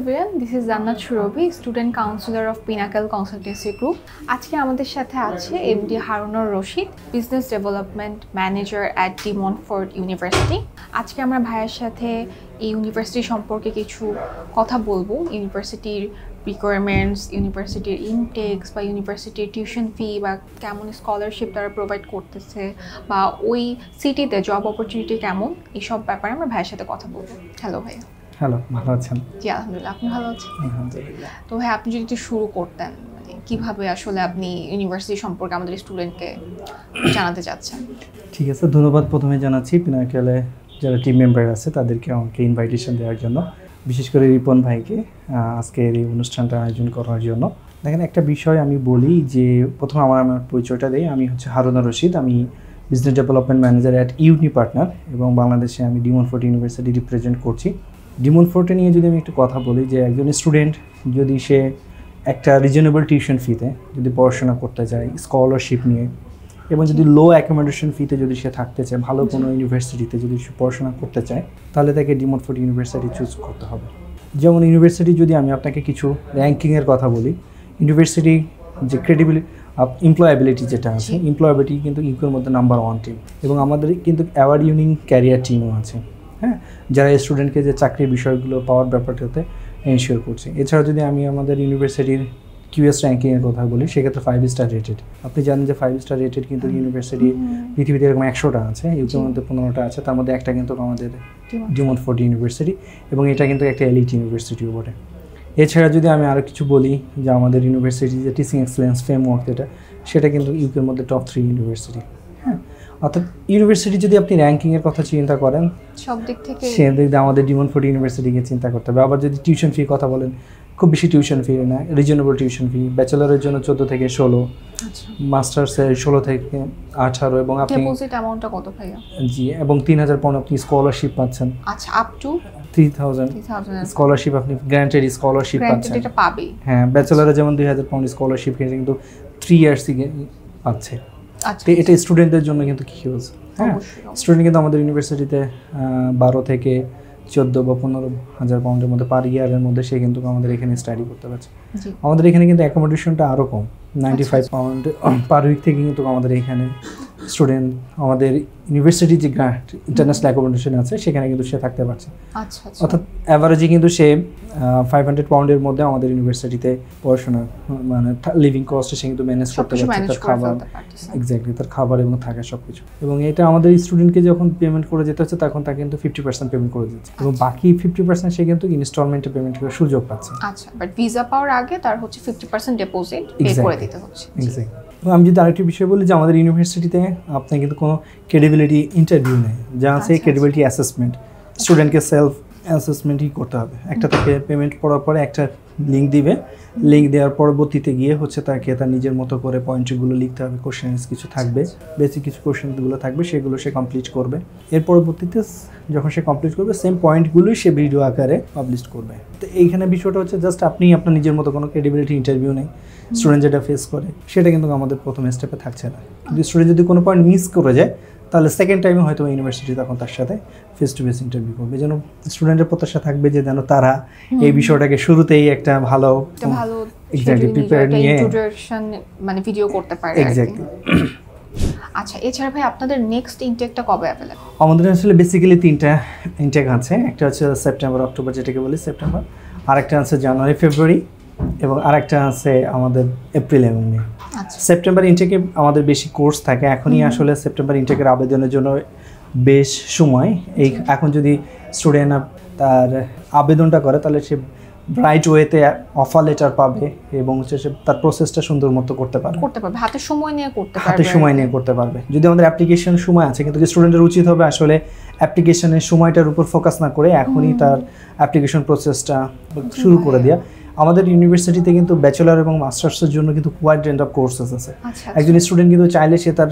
everyone, this is Jannat Shurobi, Student Counselor of Pinnacle Consultancy Group. আজকে আমাদের সাথে আছে MD Harunur Rashid, Business Development Manager at De Montfort University. আজকে আমরা ভাইয়ের সাথে এই ইউনিভার্সিটি সম্পর্কে কিছু কথা বলবো, ইউনিভার্সিটির রিকোয়ারমেন্টস, ইউনিভার্সিটির ইনটেক্স বা ইউনিভার্সিটির টিউশন ফি বা কেমন স্কলারশিপ তারা প্রোভাইড করতেছে বা ওই সিটিতে জব অপরচুনিটি কেমন, এইসব ব্যাপারে আমরা ভাইয়ের সাথে কথা বলবো। হ্যালো ভাইয়া। হ্যালো, ভালো আছেন? জি আলহামদুলিল্লাহ, আপনি ভালো আছেন? আলহামদুলিল্লাহ। তো ভাই আপনি যদি একটু শুরু করতেন, মানে কীভাবে আসলে আপনি ইউনিভার্সিটি সম্পর্কে আমাদের স্টুডেন্টকে জানাতে চাচ্ছেন? ঠিক আছে, ধন্যবাদ প্রথমে জানাচ্ছি পিনাকেলে যারা টিম মেম্বার আছে তাদেরকে আমাকে ইনভাইটেশন দেওয়ার জন্য, বিশেষ করে রিপন ভাইকে আজকের এই অনুষ্ঠানটা আয়োজন করার জন্য। দেখেন, একটা বিষয় আমি বলি যে প্রথমে আমার পরিচয়টা দিই। আমি হচ্ছে হারুনুর রশিদ, আমি business development manager at Uni partner এবং বাংলাদেশে আমি ডি মন্টফোর্ট ইউনিভার্সিটি রিপ্রেজেন্ট করছি। ডি মন্টফোর্টে নিয়ে যদি আমি একটু কথা বলি, যে একজন স্টুডেন্ট যদি সে একটা রিজনেবল টিউশন ফিতে যদি পড়াশোনা করতে চায়, স্কলারশিপ নিয়ে, এবং যদি লো অ্যাকোমোডেশন ফিতে যদি সে থাকতে চায়, ভালো কোনো ইউনিভার্সিটিতে যদি সে পড়াশোনা করতে চায়, তাহলে তাকে ডি মন্টফোর্ট ইউনিভার্সিটি চুজ করতে হবে। যেমন ইউনিভার্সিটি যদি আমি আপনাকে কিছু র্যাঙ্কিংয়ের কথা বলি, ইউনিভার্সিটি যে ক্রেডিবিলিটি এমপ্লয়াবিলিটি যেটা আছে, এমপ্লয়াবিলিটি কিন্তু ইউকের মধ্যে নাম্বার 1 টিম, এবং আমাদের কিন্তু অ্যাওয়ার্ড উইনিং ক্যারিয়ার টিমও আছে, হ্যাঁ, যারা স্টুডেন্টকে যে চাকরির বিষয়গুলো পাওয়ার ব্যাপারটাতে এনশিওর করছে। এছাড়া যদি আমি আমাদের ইউনিভার্সিটির কিউএস র্যাঙ্কিংয়ের কথা বলি, সেক্ষেত্রে 5 স্টার রেটেড। আপনি জানেন যে 5 স্টার রেটেড কিন্তু ইউনিভার্সিটি পৃথিবীতে এরকম 100টা আছে, ইউকের মধ্যে 15টা আছে, তার মধ্যে একটা কিন্তু আমাদের ডি মন্টফোর্ট ইউনিভার্সিটি, এবং এটা কিন্তু একটা এলিট ইউনিভার্সিটিও বটে। এছাড়া যদি আমি আরও কিছু বলি, যে আমাদের ইউনিভার্সিটি যে টিচিং এক্সেলেন্স ফ্রেমওয়ার্ক সেটা কিন্তু ইউকের মধ্যে টপ 3 ইউনিভার্সিটি, হ্যাঁ। অর্থাৎ ইউনিভার্সিটি যদি আপনি র্যাঙ্কিংয়ের কথা চিন্তা করেন, সব দিক থেকে সেদিক দিয়ে আমাদের ডি মন্টফোর্ট ইউনিভার্সিটিকে চিন্তা করতে হবে। আবার যদি টিউশন ফি কথা বলেন, খুব বেশি টিউশন ফি না, রিজনেবল টিউশন ফি। ব্যাচেলারের জন্য 14 থেকে 16, মাস্টার্সের 16 থেকে 18, এবং আপনি ডিপোজিট অ্যামাউন্টটা কত ভাইয়া? জি, এবং 3000 পাউন্ড আপনি স্কলারশিপ পাচ্ছেন। আচ্ছা, আপ টু 3000 স্কলারশিপ আপনি গ্র্যান্টেড স্কলারশিপ পাচ্ছেন। এটা পাবে, হ্যাঁ, ব্যাচেলারে যেমন 2000 পাউন্ড স্কলারশিপ কিন্তু 3 ইয়ার্স থেকে পাচ্ছে। তো এটা স্টুডেন্টদের জন্য কিন্তু কি হিউজ, হ্যাঁ। স্টুডেন্ট কিন্তু আমাদের ইউনিভার্সিটিতে 12 থেকে 14 বা 15,000 পাউন্ডের মধ্যে পার ইয়ারের মধ্যে সে কিন্তু আমাদের এখানে স্টাডি করতে পারছে। আমাদের এখানে কিন্তু অ্যাকোমোডেশনটা আরও কম, 95 পাউন্ড পার উইক থেকে কিন্তু আমাদের এখানে স্টুডেন্ট আমাদের ইউনিভার্সিটি যে গ্রান্ট ইন্টারন্যাশনাল অ্যাকোমোডেশন আছে সেখানে কিন্তু সে থাকতে পারছে। অর্থাৎ অ্যাভারেজে কিন্তু সে 500 পাউন্ডের মধ্যে আমাদের ইউনিভার্সিটিতে পড়াশোনা, মানে লিভিং কস্ট সে কিন্তু ম্যানেজ করতে পারছে, তার খাবার, এক্স্যাক্টলি, তার খাবার এবং থাকা সব কিছু। এবং এটা আমাদের স্টুডেন্টকে যখন পেমেন্ট করে যেতে হচ্ছে, তখন তাকে কিন্তু 50% পেমেন্ট করে দিচ্ছে, এবং বাকি 50% সে কিন্তু ইনস্টলমেন্টে পেমেন্ট করার সুযোগ পাচ্ছে। আচ্ছা, বাট ভিসা পাওয়ার আগে তার হচ্ছে 50% ডিপোজিট পে করে দিতে হচ্ছে। এক্স্যাক্টলি। আমি যদি আরেকটি বিষয় বলি, যে আমাদের ইউনিভার্সিটিতে আপনার কিন্তু কোনো ক্রেডিবিলিটি ইন্টারভিউ নেই, যা আছে ক্রেডিবিলিটি অ্যাসেসমেন্ট। স্টুডেন্টকে সেলফ অ্যাসেসমেন্টই করতে হবে। একটা থেকে পেমেন্ট করার পরে একটা লিঙ্ক দিবে, লিঙ্ক দেওয়ার পরবর্তীতে গিয়ে হচ্ছে তাকে তার নিজের মতো করে পয়েন্টগুলো লিখতে হবে, কোশ্চেন্স কিছু থাকবে, বেসিক কিছু কোশ্চেনগুলো থাকবে, সেগুলো সে কমপ্লিট করবে। এর পরবর্তীতে যখন সে কমপ্লিট করবে, সেম পয়েন্টগুলোই সে ভিডিও আকারে পাবলিশ করবে। তো এইখানে বিষয়টা হচ্ছে জাস্ট আপনি আপনার নিজের মতো কোনো ক্রেডিবিলিটি ইন্টারভিউ নেই, স্টুডেন্ট যেটা ফেস করে সেটা কিন্তু আমাদের প্রথম স্টেপে থাকছে না। কিন্তু স্টুডেন্ট যদি কোনো পয়েন্ট মিস করে যায়, তাহলে সেকেন্ড টাইমে হয়তো ইউনিভার্সিটি তখন তার সাথে ফেস টু ফেস ইন্টারভিউ করবে, যেন স্টুডেন্টের প্রত্যাশা থাকবে যে যেন তারা এই বিষয়টাকে শুরুতেই একটা ভালো এক্স্যাক্টলি প্রিপেয়ার নিয়ে ইন্ট্রোডাকশন মানে ভিডিও করতে পারে। এক্স্যাক্টলি। আচ্ছা, এছাড়া ভাই আপনাদের নেক্সট ইনটেকটা কবে অ্যাভেলেবল? আমাদের আসলে বেসিক্যালি 3টা ইনটেক আছে। একটা হচ্ছে সেপ্টেম্বর অক্টোবর, যেটাকে বলি সেপ্টেম্বর, আরেকটা আছে জানুয়ারি ফেব্রুয়ারি, এবং আরেকটা আছে আমাদের এপ্রিল এবং মে। সেপ্টেম্বর ইনটেকে আমাদের বেশি কোর্স থাকে। এখনই আসলে সেপ্টেম্বর ইনটেকের আবেদনের জন্য বেশ সময়। এখন যদি স্টুডেন্ট তার আবেদনটা করে, তাহলে সে রাইট ওয়েতে অফার লেটার পাবে, এবং হচ্ছে সে তার প্রসেসটা সুন্দর মতো করতে পারবে, হাতে সময় নিয়ে করতে পারবে। যদি আমাদের অ্যাপ্লিকেশন সময় আছে, কিন্তু স্টুডেন্টের উচিত হবে আসলে অ্যাপ্লিকেশনের সময়টার উপর ফোকাস না করে এখনই তার অ্যাপ্লিকেশন প্রসেসটা শুরু করে দেওয়া। আমাদের ইউনিভার্সিটিতে কিন্তু ব্যাচেলার এবং মাস্টার্সের জন্য কিন্তু ওয়াইড রেঞ্জ অফ কোর্সেস আছে। একজন স্টুডেন্ট কিন্তু চাইলে সে তার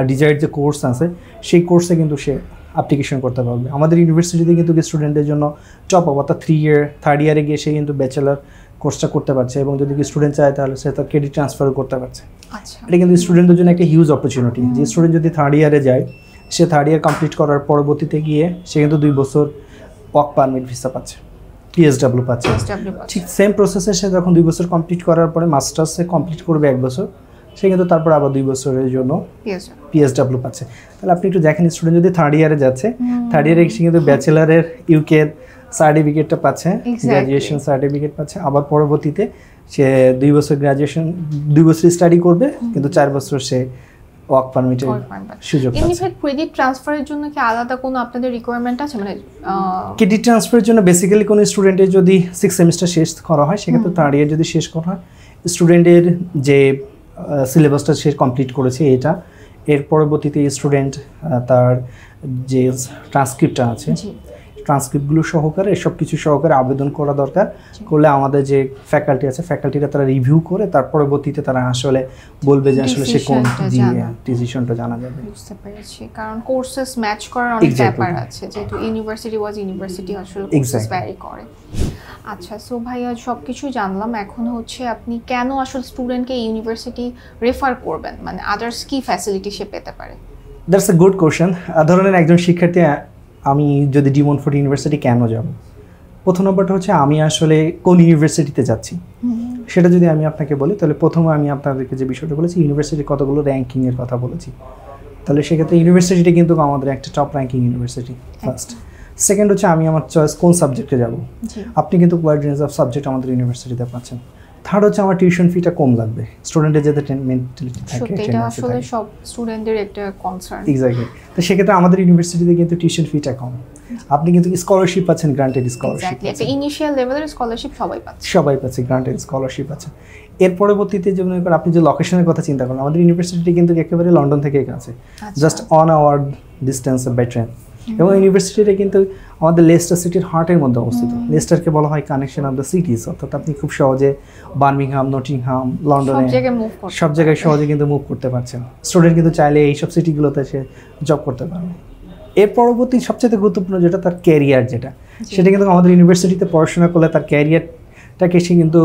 ডিজায়ার্ড যে কোর্স আছে সেই কোর্সে কিন্তু সে অ্যাপ্লিকেশন করতে পারবে। আমাদের ইউনিভার্সিটিতে কিন্তু স্টুডেন্টের জন্য টপ অফ, অর্থাৎ 3 ইয়ারে গিয়ে সে কিন্তু ব্যাচেলার কোর্সটা করতে পারছে, এবং যদি স্টুডেন্ট চায় তাহলে সে তার ক্রেডিট ট্রান্সফারও করতে পারছে। এটা কিন্তু স্টুডেন্টদের জন্য একটা হিউজ অপরচুনিটি। যে স্টুডেন্ট যদি 3rd ইয়ারে যায়, সে 3rd ইয়ার কমপ্লিট করার পরবর্তীতে গিয়ে সে কিন্তু 2 বছর ওয়ার্ক পারমিট ভিসা পাচ্ছে। পিএসডব্লিউ পাচ্ছে। PSW পাচ্ছে। ঠিক সেম প্রসেসে সে যখন 2 বছর কমপ্লিট করার পরে মাস্টার্সে কমপ্লিট করবে 1 বছর, সে কিন্তু তারপর আবার 2 বছরের জন্য পিএসডব্লিউ পাচ্ছে। তাহলে আপনি একটু দেখেন, স্টুডেন্ট যদি থার্ড ইয়ারে যাচ্ছে, থার্ড ইয়ারে সে কিন্তু ব্যাচেলারের ইউকের সার্টিফিকেটটা পাচ্ছে, গ্র্যাজুয়েশন সার্টিফিকেট পাচ্ছে। আবার পরবর্তীতে সে 2 বছর গ্র্যাজুয়েশন 2 বছর স্টাডি করবে, কিন্তু 4 বছর সে ওয়ার্ক পারমিটের সুযোগ পাচ্ছে। ইনফ্যাক্ট ক্রেডিট ট্রান্সফারের জন্য কি আলাদা কোনো আপনাদের রিকোয়ারমেন্ট আছে? মানে ক্রেডিট ট্রান্সফারের জন্য বেসিক্যালি কোনো স্টুডেন্টের যদি 6 সেমিস্টার শেষ করা হয়, সেক্ষেত্রে থার্ড ইয়ার যদি শেষ করা হয়, স্টুডেন্টের যে সিলেবাসটা সে কমপ্লিট করেছে এটা, এর পরবর্তীতে স্টুডেন্ট তার যে ট্রান্সক্রিপ্টটা আছে, ট্রান্সক্রিপ্টগুলো সহকারে সব কিছু সহকারে আবেদন করা দরকার। করলে আমাদের যে ফ্যাকাল্টি আছে, ফ্যাকাল্টিটা তারা রিভিউ করে তার পরবর্তীতে তারা আসলে বলবে যে আসলে সে কোন ডিসিশনটা জানা যাবে। বুঝতে পেরেছি, কারণ কোর্সেস ম্যাচ করার অনেক ব্যাপার আছে, যেহেতু ইউনিভার্সিটি আসলে কোর্সেস ভ্যারি করে। আচ্ছা, সো ভাইয়া সব কিছু জানলাম, এখন হচ্ছে আপনি কেন আসলে স্টুডেন্টকে ইউনিভার্সিটি রেফার করবেন, মানে আদার্স কি ফ্যাসিলিটি সে পেতে পারে? That's a good question. ধরনের একজন শিক্ষার্থী আমি যদি ডি মন্টফোর্ট ইউনিভার্সিটি কেন যাব, প্রথম নম্বরটা হচ্ছে আমি আসলে কোন ইউনিভার্সিটিতে যাচ্ছি সেটা যদি আমি আপনাকে বলি, তাহলে প্রথমে আমি আপনাদেরকে যে বিষয়টা বলেছি, ইউনিভার্সিটির কতগুলো র্যাঙ্কিংয়ের কথা বলেছি, তাহলে সেক্ষেত্রে ইউনিভার্সিটিটা কিন্তু আমাদের একটা top ranking university first. Second হচ্ছে আমি আমার চয়েস কোন সাবজেক্টে যাব, আপনি কিন্তু ওয়াইড রেঞ্জ অফ সাবজেক্ট আমাদের ইউনিভার্সিটিতে পাচ্ছেন। থার্ড হচ্ছে আমার টিউশন ফিটা কম লাগবে, স্টুডেন্টের যাতে মেন্টালিটি থাকে, এটা আসলে সব স্টুডেন্টদের একটা কনসার্ন। এক্স্যাক্টলি। তো সেক্ষেত্রে আমাদের ইউনিভার্সিটিতে কিন্তু টিউশন ফিটা কম, আপনি কিন্তু স্কলারশিপ পাচ্ছেন, গ্রান্টেড স্কলারশিপ। একটা ইনিশিয়াল লেভেলের স্কলারশিপ সবাই পাচ্ছে, গ্রান্টেড স্কলারশিপ আছে। এর পরবর্তীতে যে মনে করেন আপনি যে লোকেশনের কথা চিন্তা করেন, আমাদের ইউনিভার্সিটি কিন্তু একেবারে লন্ডন থেকে কাছে, just an hour distance by train. এবং ইউনিভার্সিটিটা কিন্তু আমাদের লেস্টার সিটির হার্টের মধ্যে অবস্থিত। লেস্টারকে বলা হয় কানেকশন অফ দ্য সিটিজ, অর্থাৎ আপনি খুব সহজে বার্মিংহাম, নটিংহাম, লন্ডনে সব জায়গায় সহজে কিন্তু মুভ করতে পারছেন। স্টুডেন্ট কিন্তু চাইলে এইসব সিটিগুলোতে সে জব করতে পারবে। এর পরবর্তী সবচেয়ে গুরুত্বপূর্ণ যেটা তার ক্যারিয়ার, সেটা কিন্তু আমাদের ইউনিভার্সিটিতে পড়াশোনা করলে তার ক্যারিয়ারটাকে সে কিন্তু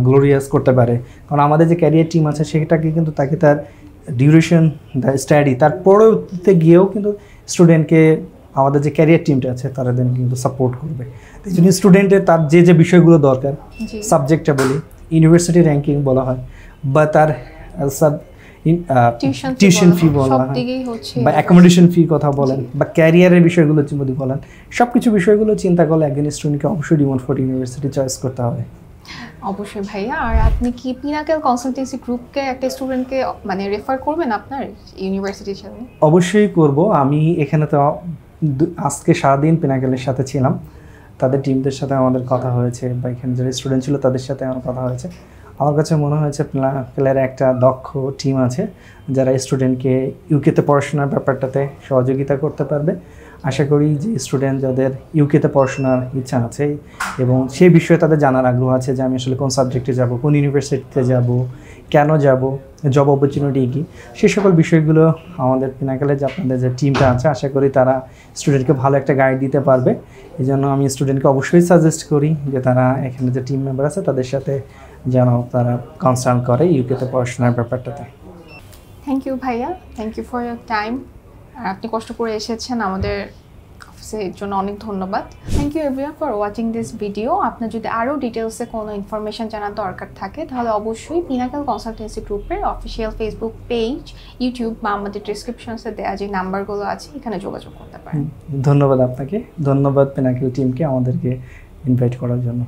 গ্লোরিয়াস করতে পারে। কারণ আমাদের যে ক্যারিয়ার টিম আছে সেটাকে কিন্তু তাকে তার ডিউরেশন, স্টাডি, তার পরবর্তীতে গিয়েও কিন্তু স্টুডেন্টকে আমাদের যে ক্যারিয়ার টিমটা আছে তারা কিন্তু সাপোর্ট করবে। এই জন্য স্টুডেন্টের তার যে বিষয়গুলো দরকার, সাবজেক্টটা বলি, ইউনিভার্সিটি র্যাঙ্কিং বলা হয়, বা তার টিউশন ফি বলা হয়, বা অ্যাকোমোডেশন ফি কথা বলেন, বা ক্যারিয়ারের বিষয়গুলো যদি বলেন, সব কিছু বিষয়গুলো চিন্তা করলে একজন স্টুডেন্টকে অবশ্যই ডি মন্টফোর্ট ইউনিভার্সিটি চয়েস করতে হবে। অবশ্যই ভাইয়া। আর আপনি কি পিনাকেল কনসালটেন্সি গ্রুপকে একটা স্টুডেন্টকে মানে রেফার করবেন আপনার ইউনিভার্সিটির সাথে? অবশ্যই করব। আমি এখানে তো আজকে সারাদিন পিনাকেলের সাথে ছিলাম, তাদের টিমদের সাথে আমাদের কথা হয়েছে, বা এখানে যারা স্টুডেন্ট ছিল তাদের সাথে আমার কথা হয়েছে। আমার কাছে মনে হয়েছে পিনাকেলের একটা দক্ষ টিম আছে যারা স্টুডেন্টকে ইউকেতে পড়াশোনার ব্যাপারটাতে সহযোগিতা করতে পারবে। আশা করি যে স্টুডেন্ট যাদের ইউকেতে পড়াশোনার ইচ্ছা আছে এবং সেই বিষয়ে তাদের জানার আগ্রহ আছে যে আমি আসলে কোন সাবজেক্টে যাব, কোন ইউনিভার্সিটিতে যাব, কেন যাব, জব অপরচুনিটি কী, সেই সকল বিষয়গুলো আমাদের পিনাকেলের যে আপনাদের যে টিমটা আছে, আশা করি তারা স্টুডেন্টকে ভালো একটা গাইড দিতে পারবে। এই জন্য আমি স্টুডেন্টকে অবশ্যই সাজেস্ট করি যে তারা এখানে যে টিম মেম্বার আছে তাদের সাথে যেন তারা কনসার্ন করে ইউকেতে পড়াশোনার ব্যাপারটাতে। থ্যাংক ইউ ভাইয়া, thank you for your time. আর আপনি কষ্ট করে এসেছেন আমাদের অফিসের জন্য অনেক ধন্যবাদ। Thank you everyone for watching this video. আপনার যদি আরও ডিটেলসে কোনো ইনফরমেশন জানার দরকার থাকে তাহলে অবশ্যই পিনাকেল কনসালটেন্সি গ্রুপের অফিসিয়াল ফেসবুক পেজ, ইউটিউব বা আমাদের ডিসক্রিপশনসে দেওয়া যে নাম্বারগুলো আছে এখানে যোগাযোগ করতে পারেন। ধন্যবাদ আপনাকে, ধন্যবাদ পিনাকেল টিমকে আমাদেরকে ইনভাইট করার জন্য।